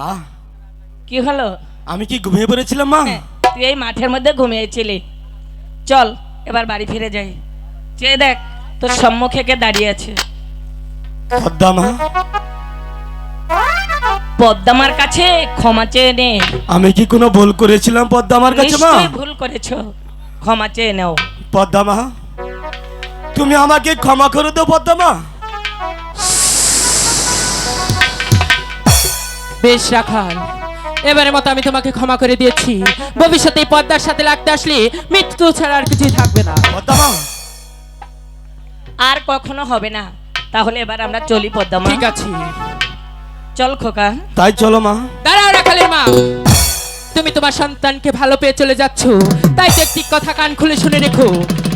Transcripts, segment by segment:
মা, কি হলো? আমি কি ঘুমিয়ে পড়েছিলাম মা? হ্যাঁ, তুই এই মাঠের মধ্যে ঘুমিয়েছিলি। চল এবার বাড়ি ফিরে যাই। চেয়ে দেখ তোর সম্মুখে কে দাঁড়িয়ে আছে। পদ্মা মা, পদ্মামার কাছে ক্ষমা চেয়ে নে। আমি কি কোনো ভুল করেছিলাম পদ্মা আমার কাছে মা? নিশ্চয়ই ভুল করেছো, ক্ষমা চেয়ে নাও। পদ্মা মা, তুমি আমাকে ক্ষমা করে দাও পদ্মা মা। বেশ রাখাল, এবারের মতো আমি তোমাকে ক্ষমা করে দিয়েছি। ভবিষ্যতে এই পদ্মার সাথে লাগতে আসলে মৃত্যু ছাড়া আর কিছুই থাকবে না। পদ্মা মা, আর কখনো হবে না। তাহলে এবার আমরা চলি পদ্মা। ঠিক আছে, চল খোকা। তাই চলো মা। দাঁড়াও রাখালের মা, তুমি তোমার সন্তানকে ভালো পেয়ে চলে যাচ্ছ, তাই তো একটি কথা কান খুলে শুনে রেখো।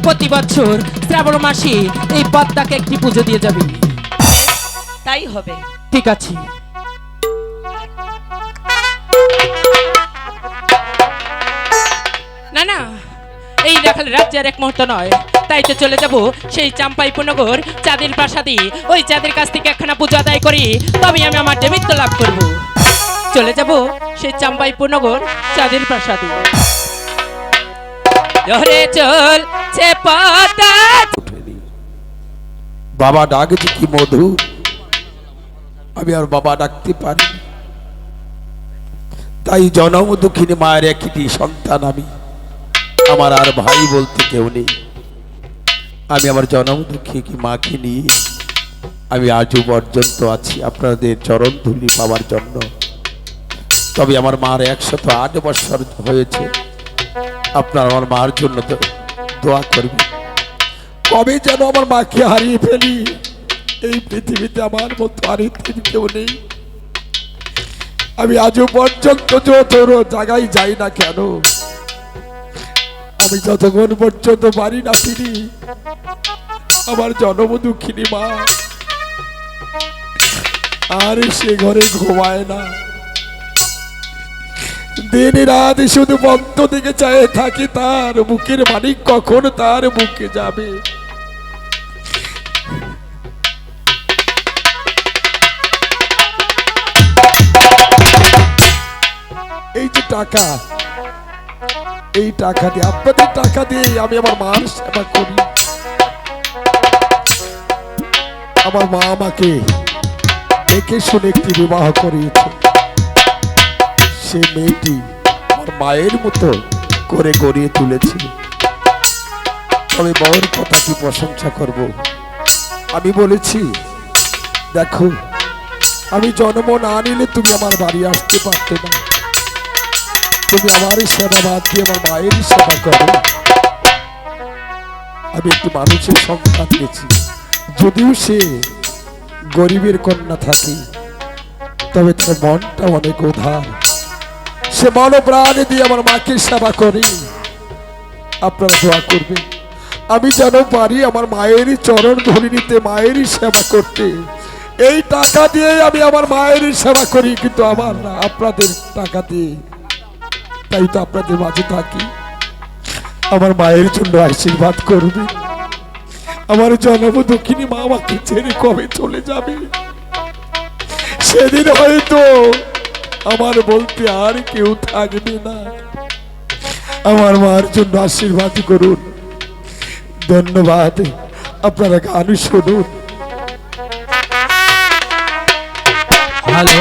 প্রতি বছর শ্রাবণ মাসে এই পদ্মাকে একটি পুজো দিয়ে যাবে। তাই হবে। ঠিক আছে। না না, এই রাখালের রাজ্যের এক মুহূর্ত নয়, তাই তো চলে যাব সেই চাম্পাইপুরনগর চাঁদের প্রাসাদে। ওই চাঁদের কাছ থেকে একখানা পুজো আদায় করি, তবে আমি আমার দেবীত্ব লাভ করব। চলে যাব সেই চাম্পাইপুরনগর চাঁদের প্রাসাদে। ধরে চল সে পদ্মা। বাবা ডাকছে কি মধু, আমি আর বাবা ডাকতে পারি। তাই জনম দুঃখিনী মায়ের একটি সন্তান আমি, আমার আর ভাই বলতে কেউ নেই। আমি আমার জনম দুঃখী মাকে নিয়ে আমি আজও পর্যন্ত আছি আপনাদের চরণ ধুলি পাওয়ার জন্য। তবে আমার মার 108 বছর হয়েছে। আপনার আমার মার জন্য তো দোয়া করবেন। কবে যেন আমার মাকে হারিয়ে ফেলি। এই পৃথিবীতে আমার মতো আর কেউ নেই। আমি আজও পর্যন্ত যত জায়গায় যাই না কেন, আমি যতক্ষণ পর্যন্ত বাড়ি না ফিরি, আমার জনম দুঃখিনী মা আর সে ঘরে ঘুমায় না। দিন রাত শুধু বন্ধ দিকে চায়ে থাকি, তার বুকের মালিক কখন তার বুকে যাবে। এই যে টাকা, এই টাকা দিয়ে, আপনাদের টাকা দিয়ে আমি আমার মার সেবা করি। আমার মা আমাকে দেখে শুনে একটি বিবাহ করিয়েছে। সে মেয়েটি আমার মায়ের মতো করে গড়িয়ে তুলেছে। তবে বউর কথা কি প্রশংসা করব। আমি বলেছি, দেখো আমি জন্ম না নিলে তুমি আমার বাড়ি আসতে পারতে না। তুমি আমারই সেবা বাদ দিয়ে আমার মায়েরই সেবা করো। আমি একটি মানুষের সংখ্যা দিয়েছি, যদিও সে গরিবের কন্যা থাকে, তবে তার মনটা অনেক উদার। সে মন প্রাণ দিয়ে আমার মাকে সেবা করে। আপনারা দোয়া করবেন আমি যেন পারি আমার মায়েরই চরণ ধরে নিতে, মায়েরই সেবা করতে। এই টাকা দিয়ে আমি আমার মায়েরই সেবা করি, কিন্তু আমার না, আপনাদের টাকা দিয়ে। তাই তো আপনাদের মাঝে থাকি। আমার মায়ের জন্য আশীর্বাদ করবে। আমার জন্ম দক্ষিণী মা আমাকে ছেড়ে কবে চলে যাবে, সেদিন হয়তো আমার বলতে আর কেউ থাকবে না। আমার মার জন্য আশীর্বাদ করুন। ধন্যবাদ। আপনারা গান শুনুন। হ্যালো।